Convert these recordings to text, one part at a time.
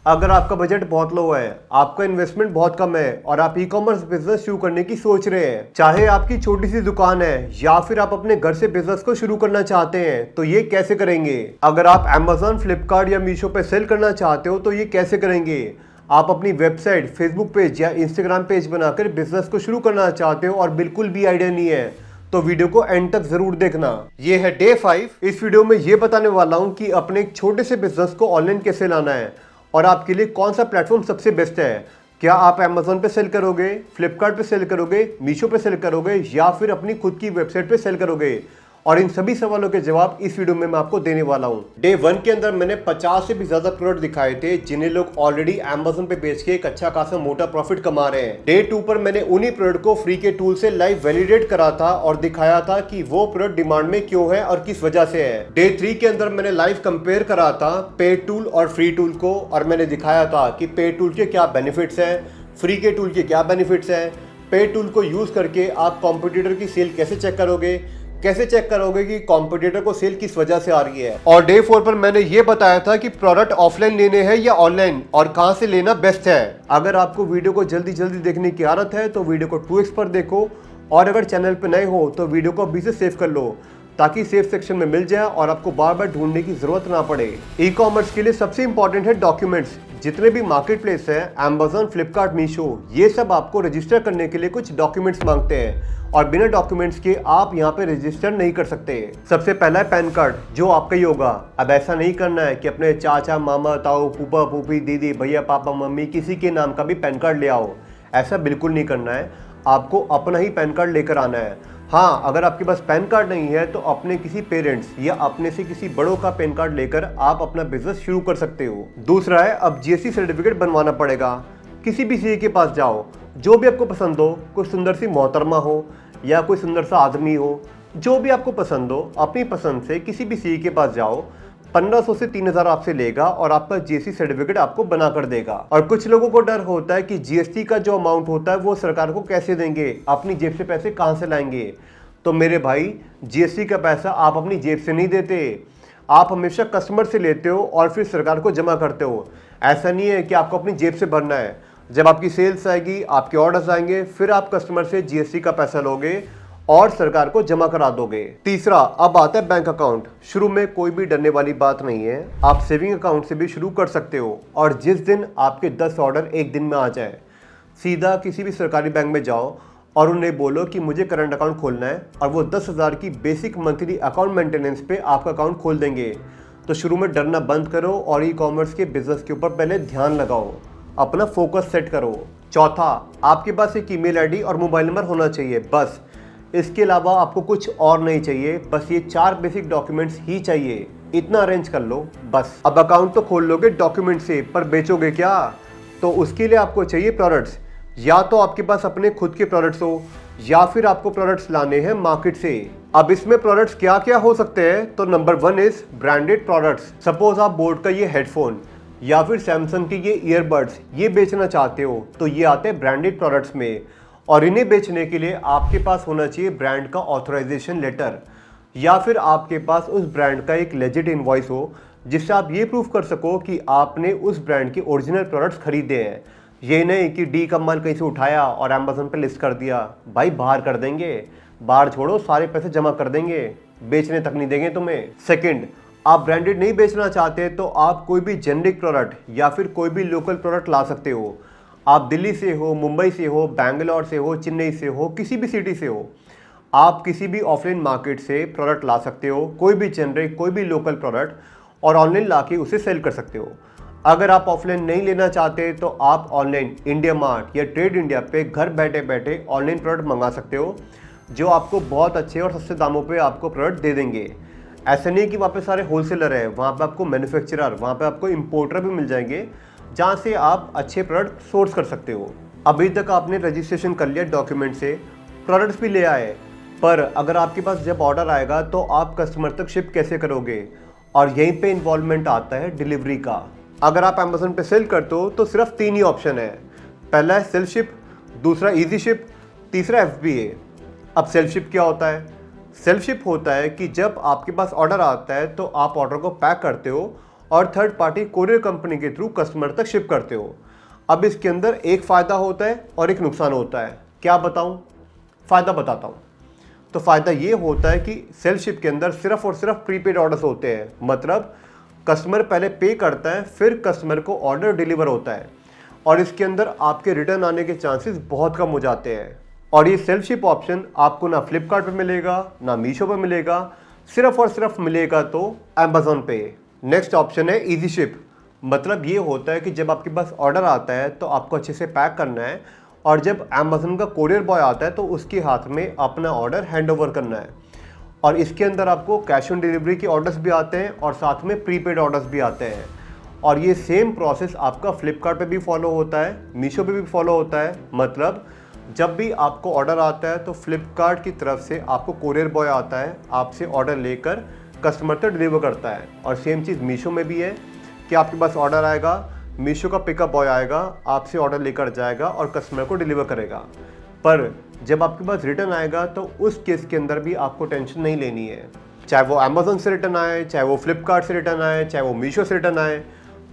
अगर आपका बजट बहुत लो है, आपका इन्वेस्टमेंट बहुत कम है और आप ई कॉमर्स बिजनेस शुरू करने की सोच रहे हैं, चाहे आपकी छोटी सी दुकान है या फिर आप अपने घर से बिजनेस को शुरू करना चाहते हैं, तो ये कैसे करेंगे। अगर आप Amazon, फ्लिपकार्ट या मीशो पे सेल करना चाहते हो तो ये कैसे करेंगे। आप अपनी वेबसाइट, फेसबुक पेज या इंस्टाग्राम पेज बनाकर बिजनेस को शुरू करना चाहते हो और बिल्कुल भी आइडिया नहीं है, तो वीडियो को एंड तक जरूर देखना। ये है डे 5। इस वीडियो में ये बताने वाला हूँ कि अपने एक छोटे से बिजनेस को ऑनलाइन कैसे लाना है और आपके लिए कौन सा प्लेटफॉर्म सबसे बेस्ट है। क्या आप Amazon पे सेल करोगे, फ्लिपकार्ट पे सेल करोगे, मीशो पे सेल करोगे या फिर अपनी खुद की वेबसाइट पे सेल करोगे, और इन सभी सवालों के जवाब इस वीडियो में मैं आपको देने वाला हूं। डे 1 के अंदर मैंने 50 से भी ज्यादा प्रोडक्ट दिखाए थे जिन्हें लोग ऑलरेडी Amazon पे बेच के एक अच्छा खासा मोटा प्रॉफिट कमा रहे हैं। डे 2 पर मैंने उन्हीं प्रोडक्ट को फ्री के टूल से लाइव वैलिडेट करा था और दिखाया था कि वो प्रोडक्ट डिमांड में क्यों है और किस वजह से है। डे 3 के अंदर मैंने लाइव कंपेयर करा था पेड टूल और फ्री टूल को, और मैंने दिखाया था कि पेड टूल के क्या बेनिफिट्स हैं, फ्री के टूल के क्या बेनिफिट्स हैं। पेड टूल को यूज करके आप कॉम्पिटिटर की सेल कैसे चेक करोगे, कैसे चेक करोगे कि कॉम्पिटिटर को सेल किस वजह से आ रही है। और डे 4 पर मैंने ये बताया था कि प्रोडक्ट ऑफलाइन लेने हैं या ऑनलाइन और कहां से लेना बेस्ट है। अगर आपको वीडियो को जल्दी जल्दी देखने की आदत है तो वीडियो को 2x पर देखो, और अगर चैनल पर नए हो तो वीडियो को अभी से सेव कर लो ताकि सेव सेक्शन में मिल जाए और आपको बार बार ढूंढने की जरूरत ना पड़े। ई कॉमर्स के लिए सबसे इंपॉर्टेंट है डॉक्यूमेंट्स। जितने भी मार्केट प्लेस है, Amazon, फ्लिपकार्ट, मीशो, ये सब आपको रजिस्टर करने के लिए कुछ डॉक्यूमेंट्स मांगते हैं और बिना डॉक्यूमेंट्स के आप यहाँ पे रजिस्टर नहीं कर सकते। सबसे पहला है पैन कार्ड, जो आपका ही होगा। अब ऐसा नहीं करना है कि अपने चाचा, मामा, ताऊ, फूफा, फूफी, दीदी, भैया, पापा, मम्मी, किसी के नाम का भी पैन कार्ड ले आओ। ऐसा बिल्कुल नहीं करना है, आपको अपना ही पैन कार्ड लेकर आना है। हाँ, अगर आपके पास पैन कार्ड नहीं है तो अपने किसी पेरेंट्स या अपने से किसी बड़ों का पैन कार्ड लेकर आप अपना बिजनेस शुरू कर सकते हो। दूसरा है, अब जीएसटी सर्टिफिकेट बनवाना पड़ेगा। किसी भी सीए के पास जाओ, जो भी आपको पसंद हो, कोई सुंदर सी मोहतरमा हो या कोई सुंदर सा आदमी हो, जो भी आपको पसंद हो, अपनी पसंद से किसी भी सीए के पास जाओ। 1500 से 3000 आपसे लेगा और आपका जीएसटी सर्टिफिकेट आपको बना कर देगा। और कुछ लोगों को डर होता है कि जीएसटी का जो अमाउंट होता है वो सरकार को कैसे देंगे, अपनी जेब से पैसे कहां से लाएंगे। तो मेरे भाई, जीएसटी का पैसा आप अपनी जेब से नहीं देते, आप हमेशा कस्टमर से लेते हो और फिर सरकार को जमा करते हो। ऐसा नहीं है कि आपको अपनी जेब से भरना है। जब आपकी सेल्स आएगी, आपके ऑर्डर्स आएंगे, फिर आप कस्टमर से जीएसटी का पैसा लोगे और सरकार को जमा करा दोगे। तीसरा, अब आता है बैंक अकाउंट। शुरू में कोई भी डरने वाली बात नहीं है, आप सेविंग अकाउंट से भी शुरू कर सकते हो। और जिस दिन आपके 10 ऑर्डर एक दिन में आ जाए, सीधा किसी भी सरकारी बैंक में जाओ और उन्हें बोलो कि मुझे करंट अकाउंट खोलना है, और वो 10,000 की बेसिक मंथली अकाउंट मेंटेनेंस पे आपका अकाउंट खोल देंगे। तो शुरू में डरना बंद करो और ई कॉमर्स के बिजनेस के ऊपर पहले ध्यान लगाओ, अपना फोकस सेट करो। चौथा, आपके पास एक ईमेल आईडी और मोबाइल नंबर होना चाहिए, बस। इसके अलावा आपको कुछ और नहीं चाहिए, बस ये 4 बेसिक डॉक्यूमेंट्स ही चाहिए। इतना अरेंज कर लो बस। अब अकाउंट तो खोल लोगे डॉक्यूमेंट से, पर बेचोगे क्या? तो उसके लिए आपको चाहिए प्रोडक्ट्स। या तो आपके पास अपने खुद के प्रोडक्ट्स हो या फिर आपको प्रोडक्ट्स लाने हैं मार्केट से। अब इसमें प्रोडक्ट्स क्या क्या हो सकते हैं, तो number 1 is branded products. Suppose आप बोट का ये हेडफोन या फिर सैमसंग की ये ईयरबड्स ये बेचना चाहते हो, तो ये आते हैं ब्रांडेड प्रोडक्ट्स में। और इन्हें बेचने के लिए आपके पास होना चाहिए ब्रांड का ऑथराइजेशन लेटर, या फिर आपके पास उस ब्रांड का एक लेजिट इनवॉइस हो जिससे आप ये प्रूफ कर सको कि आपने उस ब्रांड के ओरिजिनल प्रोडक्ट्स खरीदे हैं। ये नहीं कि डी का माल कहीं से उठाया और Amazon पे लिस्ट कर दिया। भाई, बाहर कर देंगे, बाहर छोड़ो, सारे पैसे जमा कर देंगे, बेचने तक नहीं देंगे तुम्हें। सेकंड, आप ब्रांडेड नहीं बेचना चाहते तो आप कोई भी जेनरिक प्रोडक्ट या फिर कोई भी लोकल प्रोडक्ट ला सकते हो। आप दिल्ली से हो, मुंबई से हो, बैंगलोर से हो, चेन्नई से हो, किसी भी सिटी से हो, आप किसी भी ऑफलाइन मार्केट से प्रोडक्ट ला सकते हो, कोई भी जेनरिक, कोई भी लोकल प्रोडक्ट, और ऑनलाइन ला के उसे सेल कर सकते हो। अगर आप ऑफलाइन नहीं लेना चाहते तो आप ऑनलाइन इंडिया मार्ट या ट्रेड इंडिया पे घर बैठे बैठे ऑनलाइन प्रोडक्ट मंगा सकते हो, जो आपको बहुत अच्छे और सस्ते दामों पे आपको प्रोडक्ट दे देंगे। ऐसा नहीं कि वहाँ पे सारे होलसेलर हैं, वहाँ पे आपको मैन्युफैक्चरर, वहाँ पे आपको इम्पोर्टर भी मिल जाएंगे जहाँ से आप अच्छे प्रोडक्ट सोर्स कर सकते हो। अभी तक आपने रजिस्ट्रेशन कर लिया डॉक्यूमेंट से, प्रोडक्ट्स भी ले आए, पर अगर आपके पास जब ऑर्डर आएगा तो आप कस्टमर तक शिप कैसे करोगे? और यहीं पे इन्वॉल्वमेंट आता है डिलीवरी का। अगर आप Amazon पे सेल करते हो तो सिर्फ 3 ही ऑप्शन है। पहला है सेल्फ शिप, दूसरा इजी शिप, तीसरा FBA। अब सेल्फ शिप क्या होता है? सेल्फ शिप होता है कि जब आपके पास ऑर्डर आता है तो आप ऑर्डर को पैक करते हो और थर्ड पार्टी कोरियर कंपनी के थ्रू कस्टमर तक शिप करते हो। अब इसके अंदर एक फ़ायदा होता है और एक नुकसान होता है। क्या बताऊं? फ़ायदा बताता हूं। तो फ़ायदा ये होता है कि सेल्फ शिप के अंदर सिर्फ और सिर्फ प्रीपेड ऑर्डर्स होते हैं। मतलब कस्टमर पहले पे करता है, फिर कस्टमर को ऑर्डर डिलीवर होता है, और इसके अंदर आपके रिटर्न आने के चांसेस बहुत कम हो जाते हैं। और ये सेल्फ शिप ऑप्शन आपको ना फ्लिपकार्ट पे मिलेगा, ना मीशो पे मिलेगा, सिर्फ और सिर्फ मिलेगा तो अमेजोन पे। नेक्स्ट ऑप्शन है इजी शिप। मतलब ये होता है कि जब आपके पास ऑर्डर आता है तो आपको अच्छे से पैक करना है, और जब अमेजोन का कोरियर बॉय आता है तो उसके हाथ में अपना ऑर्डर हैंड ओवर करना है। और इसके अंदर आपको कैश ऑन डिलीवरी के ऑर्डर्स भी आते हैं और साथ में प्रीपेड ऑर्डर्स भी आते हैं। और ये सेम प्रोसेस आपका फ्लिपकार्ट पे भी फॉलो होता है, मीशो पे भी फॉलो होता है। मतलब जब भी आपको ऑर्डर आता है तो फ्लिपकार्ट की तरफ से आपको कोरियर बॉय आता है, आपसे ऑर्डर लेकर कस्टमर तक डिलीवर करता है। और सेम चीज़ मीशो में भी है कि आपके पास ऑर्डर आएगा, मीशो का पिकअप बॉय आएगा, आपसे ऑर्डर लेकर जाएगा और कस्टमर को डिलीवर करेगा। पर जब आपके पास रिटर्न आएगा तो उस केस के अंदर भी आपको टेंशन नहीं लेनी है। चाहे वो अमेजोन से रिटर्न आए, चाहे वो फ्लिपकार्ट से रिटर्न आए, चाहे वो मीशो से रिटर्न आए,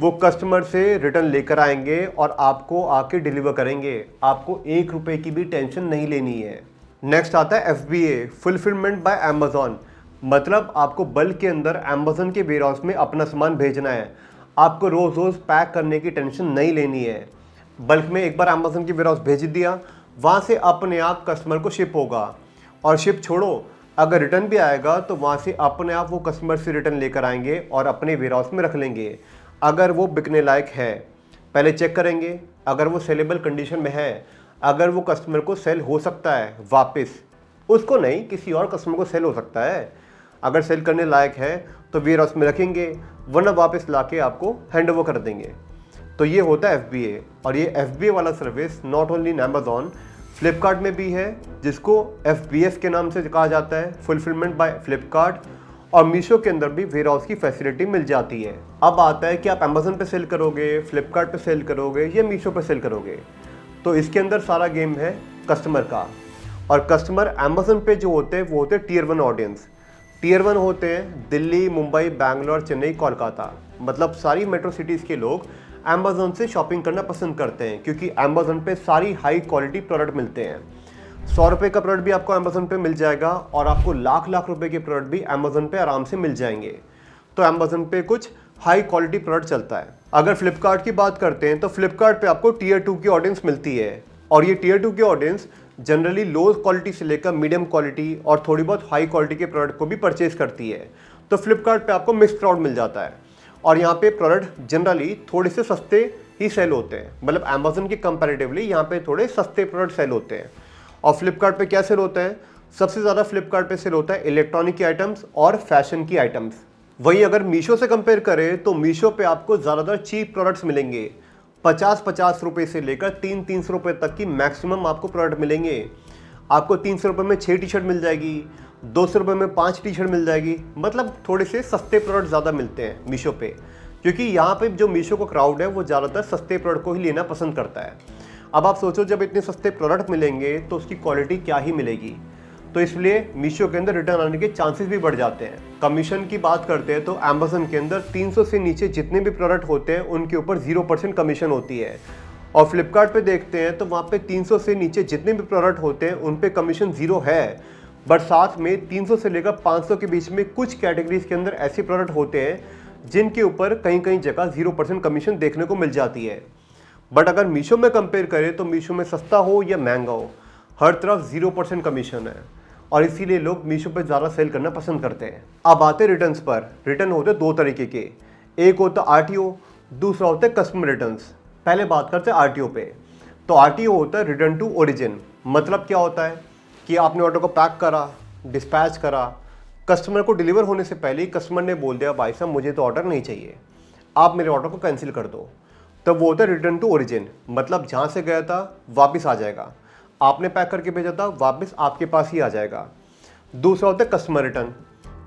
वो कस्टमर से रिटर्न लेकर आएंगे और आपको आके डिलीवर करेंगे। आपको ₹1 की भी टेंशन नहीं लेनी है। नेक्स्ट आता है FBA, फुलफिलमेंट बाय अमेजोन। मतलब आपको बल्क के अंदर अमेजोन के वेयरहाउस में अपना सामान भेजना है। आपको रोज़ रोज़ पैक करने की टेंशन नहीं लेनी है। बल्क में एक बार अमेजोन के वेयरहाउस भेज दिया, वहाँ से अपने आप कस्टमर को शिप होगा। और शिप छोड़ो, अगर रिटर्न भी आएगा तो वहाँ से अपने आप वो कस्टमर से रिटर्न लेकर आएंगे और अपने वेयरहाउस में रख लेंगे। अगर वो बिकने लायक है, पहले चेक करेंगे, अगर वो सेलेबल कंडीशन में है, अगर वो कस्टमर को सेल हो सकता है वापस, उसको नहीं किसी और कस्टमर को सेल हो सकता है, अगर सेल करने लायक है तो वेयरहाउस में रखेंगे, वरना वापस लाके आपको हैंड ओवर कर देंगे। तो ये होता है FBA। और ये FBA वाला service not only in Amazon, Flipkart में भी है, जिसको FBS के नाम से कहा जाता है, फुलफिलमेंट बाय फ्लिपकार्ट। और मीशो के अंदर भी वेयरहाउस की फैसिलिटी मिल जाती है। अब आता है कि आप अमेजोन पे सेल करोगे, फ्लिपकार्ट पे सेल करोगे या मीशो पे सेल करोगे। तो इसके अंदर सारा गेम है कस्टमर का। और कस्टमर अमेजोन पे जो होते हैं वो होते हैं Tier 1 ऑडियंस। Tier 1 होते हैं दिल्ली, मुंबई, बैंगलोर, चेन्नई, कोलकाता। मतलब सारी मेट्रो सिटीज़ के लोग अमेजोन से शॉपिंग करना पसंद करते हैं, क्योंकि अमेजोन पे सारी हाई क्वालिटी प्रोडक्ट मिलते हैं। ₹100 का प्रोडक्ट भी आपको अमेजोन पे मिल जाएगा, और आपको लाख लाख रुपए के प्रोडक्ट भी अमेजोन पे आराम से मिल जाएंगे। तो अमेजोन पे कुछ हाई क्वालिटी प्रोडक्ट चलता है। अगर फ्लिपकार्ट की बात करते हैं तो फ्लिपकार्ट पे आपको Tier 2 की ऑडियंस मिलती है, और ये Tier 2 की ऑडियंस जनरली लो क्वालिटी से लेकर मीडियम क्वालिटी और थोड़ी बहुत हाई क्वालिटी के प्रोडक्ट को भी परचेज करती है। तो फ्लिपकार्ट पे आपको मिक्स क्राउड मिल जाता है, और यहाँ पे प्रोडक्ट जनरली थोड़े से सस्ते ही सेल होते हैं। मतलब अमेजोन के कंपैरेटिवली यहाँ पे थोड़े सस्ते प्रोडक्ट सेल होते हैं। और फ्लिपकार्ट पे क्या सेल होता है? सबसे ज़्यादा फ्लिपकार्ट पे सेल होता है इलेक्ट्रॉनिक की आइटम्स और फैशन की आइटम्स। वहीं अगर मीशो से कंपेयर करें तो मीशो पे आपको ज़्यादातर चीप प्रोडक्ट्स मिलेंगे। 50-50 रुपये से लेकर 300-300 रुपये तक की मैक्सिमम आपको प्रोडक्ट मिलेंगे। आपको 300 रुपये में 6 टी-शर्ट मिल जाएगी, 200 रुपये में 5 टी-शर्ट मिल जाएगी। मतलब थोड़े से सस्ते प्रोडक्ट ज़्यादा मिलते हैं मीशो पे, क्योंकि यहाँ पे जो मीशो का क्राउड है वो ज़्यादातर सस्ते प्रोडक्ट को ही लेना पसंद करता है। अब आप सोचो, जब इतने सस्ते प्रोडक्ट मिलेंगे तो उसकी क्वालिटी क्या ही मिलेगी। तो इसलिए मीशो के अंदर रिटर्न आने के चांसेस भी बढ़ जाते हैं। कमीशन की बात करते हैं तो अमेजोन के अंदर 300 से नीचे जितने भी प्रोडक्ट होते हैं उनके ऊपर 0% कमीशन होती है। और फ्लिपकार्ट पे देखते हैं तो वहाँ पे 300 से नीचे जितने भी प्रोडक्ट होते हैं उन पे कमीशन 0 है। बट साथ में 300 से लेकर 500 के बीच में कुछ कैटेगरीज के अंदर ऐसे प्रोडक्ट होते हैं जिनके ऊपर कहीं कहीं जगह 0% कमीशन देखने को मिल जाती है। बट अगर मीशो में कंपेयर करें तो मीशो में सस्ता हो या महंगा हो, हर तरफ 0% कमीशन है, और इसीलिए लोग मीशो पर ज़्यादा सेल करना पसंद करते हैं। अब आते रिटर्न्स पर। रिटर्न होते 2 तरीके के, एक होता RTO, दूसरा होता है कस्टमर रिटर्न्स। पहले बात करते हैं RTO पे। तो RTO होता है रिटर्न टू ओरिजिन। मतलब क्या होता है कि आपने ऑर्डर को पैक करा, डिस्पैच करा, कस्टमर को डिलीवर होने से पहले ही कस्टमर ने बोल दिया भाई साहब मुझे तो ऑर्डर नहीं चाहिए, आप मेरे ऑर्डर को कैंसिल कर दो। तब वो होता है रिटर्न टू ओरिजिन। मतलब जहाँ से गया था वापस आ जाएगा, आपने पैक करके भेजा था वापस आपके पास ही आ जाएगा। दूसरा होता है कस्टमर रिटर्न।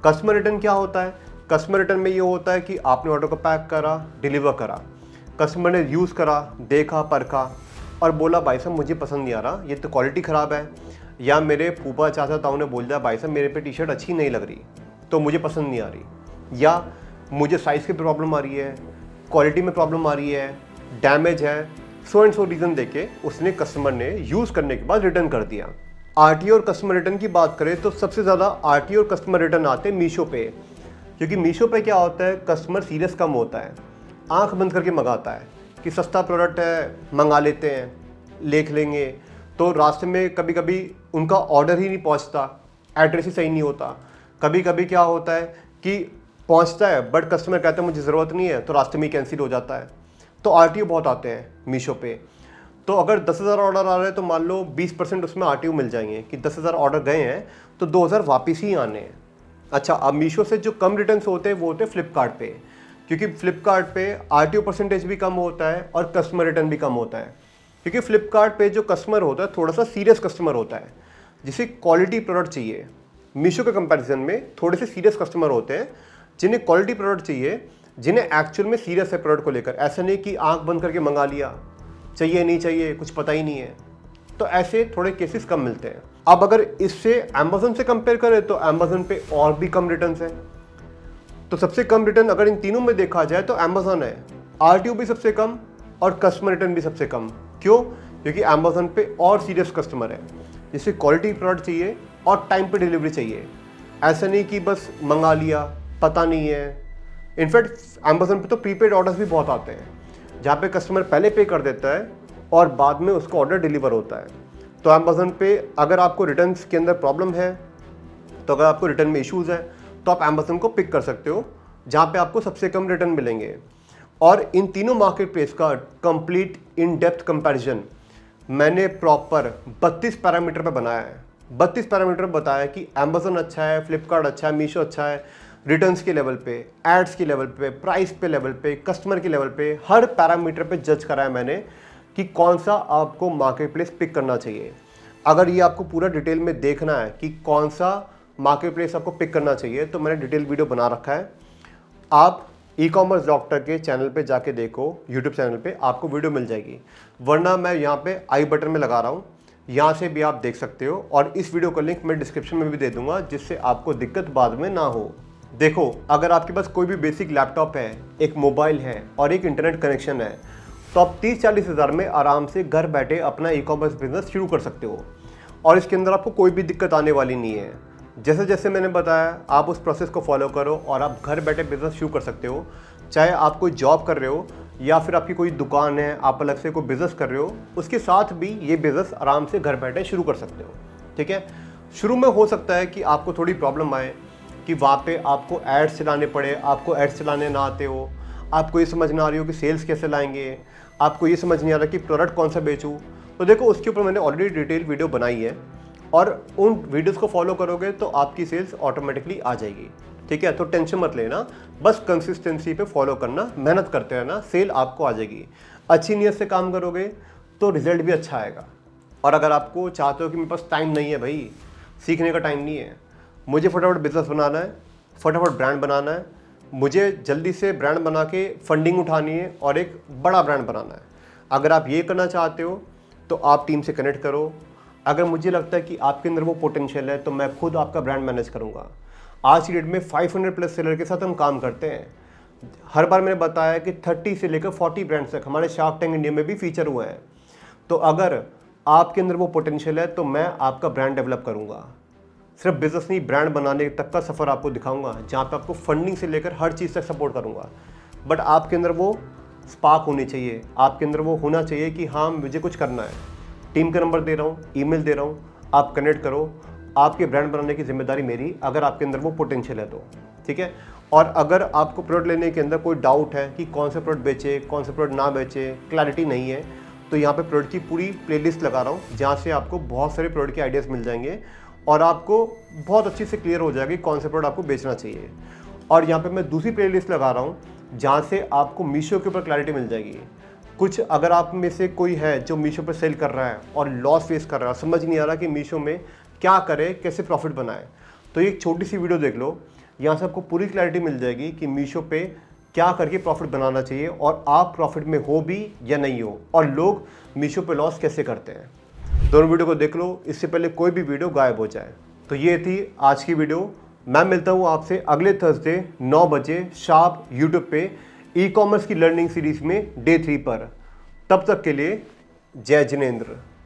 कस्टमर रिटर्न क्या होता है? कस्टमर रिटर्न में ये होता है कि आपने ऑर्डर को पैक करा, डिलीवर करा, कस्टमर ने यूज़ करा, देखा, परखा और बोला भाई साहब मुझे पसंद नहीं आ रहा, ये तो क्वालिटी ख़राब है, या मेरे फूफा चाचा ताऊ ने बोल दिया भाई साहब मेरे पे टी-शर्ट अच्छी नहीं लग रही तो मुझे पसंद नहीं आ रही, या मुझे साइज़ की प्रॉब्लम आ रही है, क्वालिटी में प्रॉब्लम आ रही है, डैमेज है, सो एंड सो रीज़न देके उसने कस्टमर ने यूज़ करने के बाद रिटर्न कर दिया। आरटीओ और कस्टमर रिटर्न की बात करें तो सबसे ज़्यादा आरटीओ और कस्टमर रिटर्न आते हैं मीशो पे, क्योंकि मीशो पे क्या होता है, कस्टमर सीरियस कम होता है, आंख बंद करके मंगाता है कि सस्ता प्रोडक्ट है, मंगा लेते हैं, देख लेंगे। तो रास्ते में कभी कभी उनका ऑर्डर ही नहीं पहुंचता, एड्रेस ही सही नहीं होता। कभी कभी क्या होता है कि पहुंचता है बट कस्टमर कहता है मुझे ज़रूरत नहीं है, तो रास्ते में ही कैंसिल हो जाता है। तो आरटीओ बहुत आते हैं मीशो पे। तो अगर 10,000 ऑर्डर आ रहे हैं तो मान लो 20% उसमें आरटीओ मिल जाएंगे कि 10,000 ऑर्डर गए हैं तो 2,000 वापस ही आने हैं। अच्छा, अब मीशो से जो कम रिटर्न्स होते हैं वो होते हैं फ्लिपकार्ट पे, क्योंकि फ्लिपकार्ट पे आरटीओ परसेंटेज भी कम होता है और कस्टमर रिटर्न भी कम होता है। क्योंकि फ्लिपकार्ट पे जो कस्टमर होता है थोड़ा सा सीरियस कस्टमर होता है, जिसे क्वालिटी प्रोडक्ट चाहिए। मीशो के कंपैरिजन में थोड़े से सीरियस कस्टमर होते हैं जिन्हें क्वालिटी प्रोडक्ट चाहिए, जिन्हें एक्चुअल में सीरियस है प्रोडक्ट को लेकर। ऐसा नहीं कि आंख बंद करके मंगा लिया, चाहिए नहीं चाहिए कुछ पता ही नहीं है। तो ऐसे थोड़े केसेस कम मिलते हैं। अब अगर इससे अमेज़न से कंपेयर करें तो अमेज़न पे और भी कम रिटर्न्स हैं। तो सबसे कम रिटर्न अगर इन तीनों में देखा जाए तो अमेज़न है, आरटीओ भी सबसे कम और कस्टमर रिटर्न भी सबसे कम। क्यों? क्योंकि अमेज़न पे और सीरियस कस्टमर है, जिसे क्वालिटी प्रोडक्ट चाहिए और टाइम पे डिलीवरी चाहिए। ऐसा नहीं कि बस मंगा लिया, पता नहीं है। इनफैक्ट अमेज़न पे तो प्रीपेड ऑर्डर्स भी बहुत आते हैं, जहाँ पे कस्टमर पहले पे कर देता है और बाद में उसका ऑर्डर डिलीवर होता है। तो अमेज़न पे अगर आपको रिटर्न्स के अंदर प्रॉब्लम है, तो अगर आपको रिटर्न में इश्यूज़ है तो आप अमेज़न को पिक कर सकते हो, जहाँ पे आपको सबसे कम रिटर्न मिलेंगे। और इन तीनों मार्केट प्लेस का कंप्लीट इन डेप्थ कंपैरिजन मैंने प्रॉपर 32 पैरामीटर पे बनाया है। 32 पैरामीटर बताया कि अमेज़न अच्छा है, फ्लिपकार्ट अच्छा है, मीशो अच्छा है, रिटर्न्स के लेवल पे, एड्स के लेवल पे, प्राइस पे लेवल पे, कस्टमर के लेवल पे, हर पैरामीटर पे जज कराया मैंने कि कौन सा आपको मार्केट प्लेस पिक करना चाहिए। अगर ये आपको पूरा डिटेल में देखना है कि कौन सा मार्केट प्लेस आपको पिक करना चाहिए, तो मैंने डिटेल वीडियो बना रखा है। आप ई कॉमर्स डॉक्टर के चैनल पे जाके देखो, यूट्यूब चैनल पे आपको वीडियो मिल जाएगी, वरना मैं यहाँ पे आई बटन में लगा रहा हूँ, यहाँ से भी आप देख सकते हो। और इस वीडियो का लिंक मैं डिस्क्रिप्शन में भी दे दूंगा, जिससे आपको दिक्कत बाद में ना हो। देखो, अगर आपके पास कोई भी बेसिक लैपटॉप है, एक मोबाइल है और एक इंटरनेट कनेक्शन है, तो आप 30-40 हज़ार में आराम से घर बैठे अपना ई कॉमर्स बिजनेस शुरू कर सकते हो। और इसके अंदर आपको कोई भी दिक्कत आने वाली नहीं है। जैसे जैसे मैंने बताया, आप उस प्रोसेस को फॉलो करो और आप घर बैठे बिजनेस शुरू कर सकते हो। चाहे आप कोई जॉब कर रहे हो या फिर आपकी कोई दुकान है, आप अलग से कोई बिज़नेस कर रहे हो, उसके साथ भी ये बिज़नेस आराम से घर बैठे शुरू कर सकते हो। ठीक है, शुरू में हो सकता है कि आपको थोड़ी प्रॉब्लम आए कि वहाँ पे आपको एड्स चलाने पड़े, आपको एड्स चलाने ना आते हो, आपको ये समझ ना आ रही हो कि सेल्स कैसे लाएंगे, आपको ये समझ नहीं आ रहा कि प्रोडक्ट कौन सा बेचूँ। तो देखो, उसके ऊपर मैंने ऑलरेडी डिटेल वीडियो बनाई है और उन वीडियोस को फॉलो करोगे तो आपकी सेल्स ऑटोमेटिकली आ जाएगी। ठीक है, तो टेंशन मत लेना, बस कंसिस्टेंसी पे फॉलो करना, मेहनत करते रहना, सेल आपको आ जाएगी। अच्छी नीयत से काम करोगे तो रिजल्ट भी अच्छा आएगा। और अगर आपको चाहते हो कि मेरे पास टाइम नहीं है भाई, सीखने का टाइम नहीं है, मुझे फटाफट बिजनेस बनाना है, फटाफट ब्रांड बनाना है, मुझे जल्दी से ब्रांड बना के फंडिंग उठानी है और एक बड़ा ब्रांड बनाना है, अगर आप ये करना चाहते हो तो आप टीम से कनेक्ट करो। अगर मुझे लगता है कि आपके अंदर वो पोटेंशियल है तो मैं खुद आपका ब्रांड मैनेज करूँगा। आज की डेट में 500 प्लस सेलर के साथ हम काम करते हैं। हर बार मैंने बताया कि 30 से लेकर 40 ब्रांड्स तक हमारे शार्क टैंक इंडिया में भी फीचर हुए हैं। तो अगर आपके अंदर वो पोटेंशियल है तो मैं आपका ब्रांड डेवलप करूँगा। सिर्फ बिजनेस नहीं, ब्रांड बनाने तक का सफ़र आपको दिखाऊंगा, जहाँ पे आपको फंडिंग से लेकर हर चीज़ तक सपोर्ट करूँगा। बट आपके अंदर वो स्पार्क होनी चाहिए, आपके अंदर वो होना चाहिए कि हाँ मुझे कुछ करना है। टीम का नंबर दे रहा हूँ, ईमेल दे रहा हूँ, आप कनेक्ट करो। आपके ब्रांड बनाने की जिम्मेदारी मेरी, अगर आपके अंदर वो पोटेंशियल है तो। ठीक है, और अगर आपको प्रोडक्ट लेने के अंदर कोई डाउट है कि कौन से प्रोडक्ट बेचे, कौन से प्रोडक्ट ना बेचे, क्लैरिटी नहीं है, तो यहाँ पे प्रोडक्ट की पूरी प्लेलिस्ट लगा रहा हूँ, जहाँ से आपको बहुत सारे प्रोडक्ट के आइडियाज़ मिल जाएंगे और आपको बहुत अच्छी से क्लियर हो जाएगी कौन से प्रोडक्ट आपको बेचना चाहिए। और यहाँ पे मैं दूसरी प्लेलिस्ट लगा रहा हूँ, जहाँ से आपको मीशो के ऊपर क्लैरिटी मिल जाएगी। कुछ अगर आप में से कोई है जो मीशो पर सेल कर रहा है और लॉस फेस कर रहा है, समझ नहीं आ रहा कि मीशो में क्या करे, कैसे प्रॉफिट बनाए, तो ये एक छोटी सी वीडियो देख लो, यहाँ से आपको पूरी क्लैरिटी मिल जाएगी कि मीशो पे क्या करके प्रॉफिट बनाना चाहिए और आप प्रॉफिट में हो भी या नहीं हो, और लोग मीशो पे लॉस कैसे करते हैं। दोनों वीडियो को देख लो, इससे पहले कोई भी वीडियो गायब हो जाए। तो ये थी आज की वीडियो। मैं मिलता हूँ आपसे अगले थर्सडे 9 बजे शार्प यूट्यूब पे ई कॉमर्स की लर्निंग सीरीज में डे 3 पर। तब तक के लिए जय जिनेंद्र।